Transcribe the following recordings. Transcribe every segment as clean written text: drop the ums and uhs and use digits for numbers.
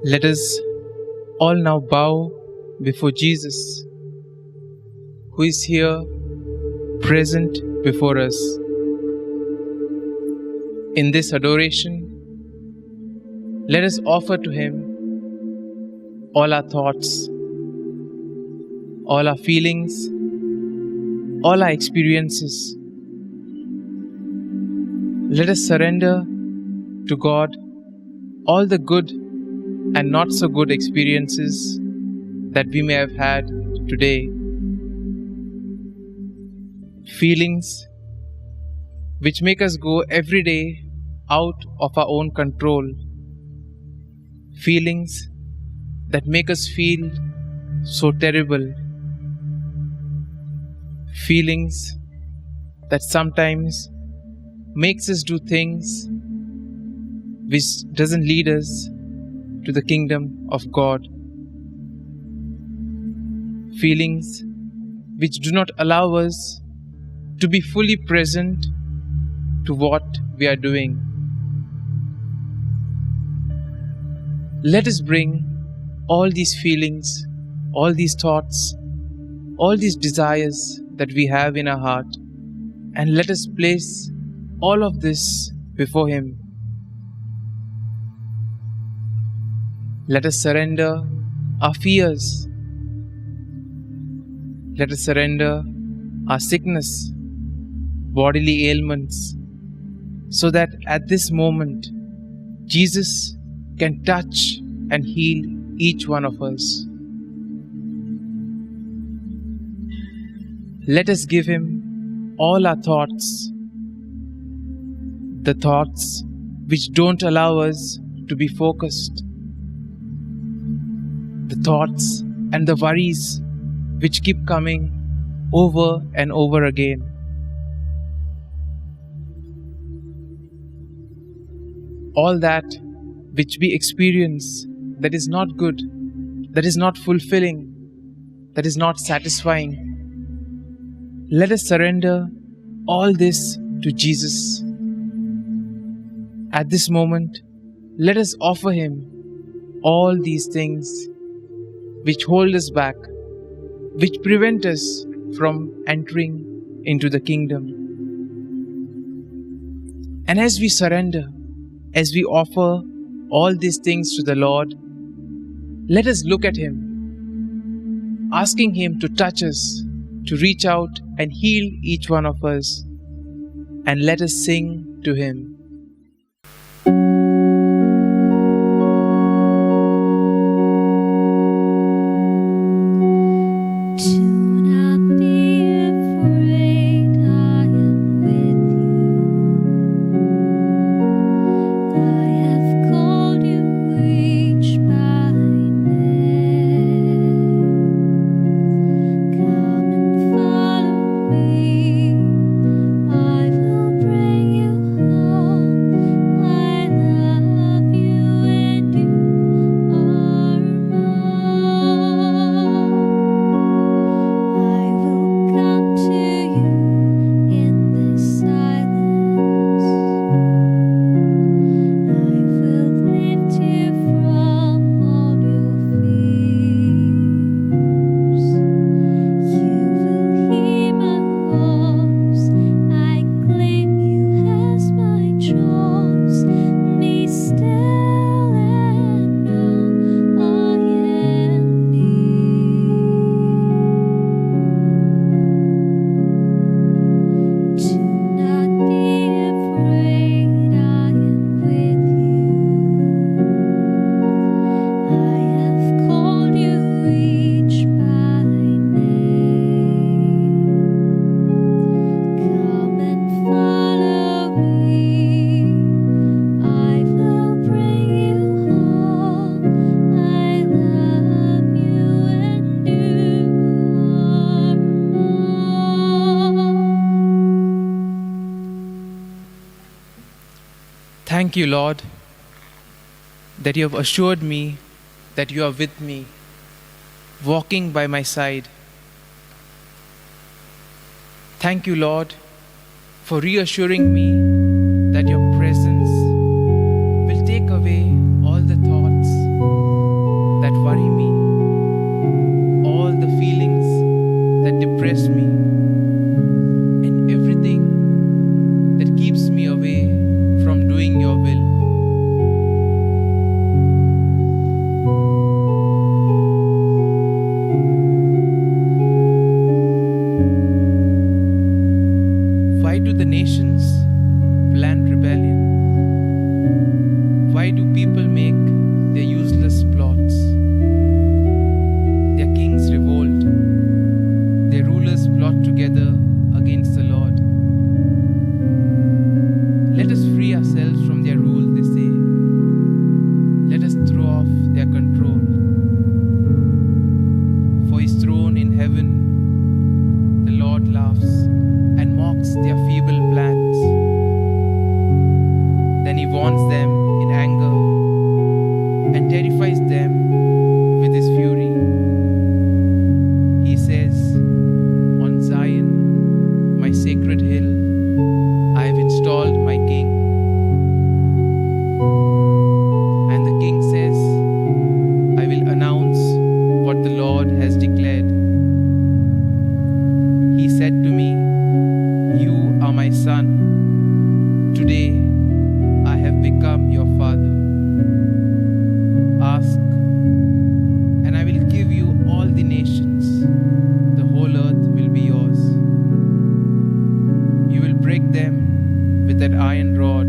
Let us all now bow before Jesus, who is here present before us. In this adoration, let us offer to Him all our thoughts, all our feelings, all our experiences. Let us surrender to God all the good and not so good experiences that we may have had today. Feelings which make us go every day out of our own control. Feelings that make us feel so terrible. Feelings that sometimes makes us do things which doesn't lead us to the kingdom of God. Feelings which do not allow us to be fully present to what we are doing. Let us bring all these feelings, all these thoughts, all these desires that we have in our heart, and let us place all of this before Him. Let us surrender our fears. Let us surrender our sickness, bodily ailments, so that at this moment, Jesus can touch and heal each one of us. Let us give Him all our thoughts, the thoughts which don't allow us to be focused, the thoughts and the worries which keep coming over and over again. All that which we experience that is not good, that is not fulfilling, that is not satisfying. Let us surrender all this to Jesus. At this moment, let us offer Him all these things which hold us back, which prevent us from entering into the kingdom. And as we surrender, as we offer all these things to the Lord, let us look at Him, asking Him to touch us, to reach out and heal each one of us, and let us sing to Him. Thank you, Lord, that you have assured me that you are with me, walking by my side. Thank you, Lord, for reassuring me that your presence will take away all the thoughts, that worry me, all the feelings that depress me, and everything that keeps me away from doing your will. Why do the nations plan rebellion? Why do people make their useless plots? Their kings revolt. Their rulers plot together against the Lord. Let us free ourselves from their rule, they say. Let us throw off their control. For his throne in heaven, the Lord laughs and mocks their feeble plans. Then he warns them in anger and terrifies them with his fury. He says, "On Zion, my sacred hill, I have installed my king." And the king says, "I will announce what the Lord has declared. He said to me, 'You are my son. Today I have become your father. Ask, and I will give you all the nations. The whole earth will be yours. You will break them with that iron rod.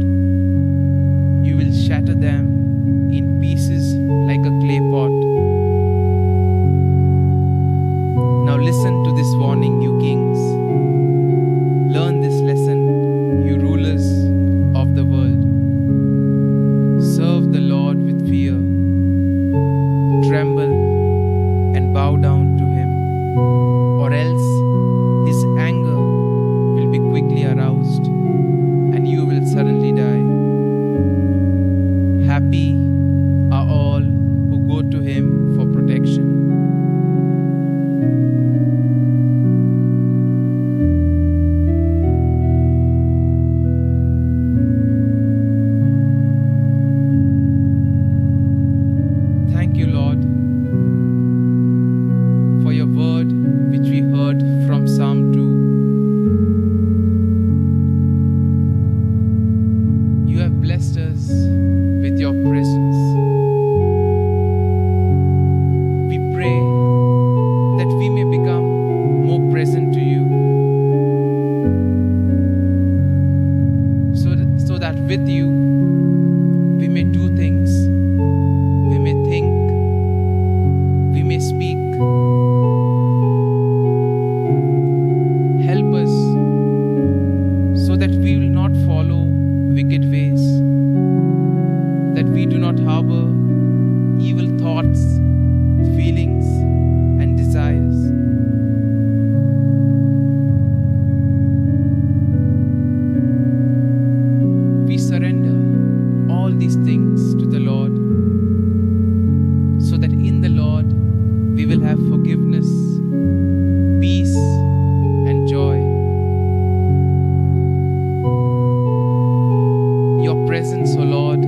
You will shatter them in pieces like a clay pot.'" Now listen to this warning, you kings. Learn this lesson, you rulers of the world. Serve the Lord with fear. Tremble and bow down to him, or else his anger will be quickly aroused and you will suddenly die. Happy are all who go to him for protection. Thank you, Lord, for your word which we heard from Psalm 2. You have blessed us with your presence. We pray that we may become more present to you, so that with you we may do things, we may think, we may speak. Help us so that we will not follow wicked ways, that we do not harbor evil thoughts, feelings, and desires. We surrender all these things to the Lord, so that in the Lord we will have forgiveness, peace, and joy. Your presence, O Lord,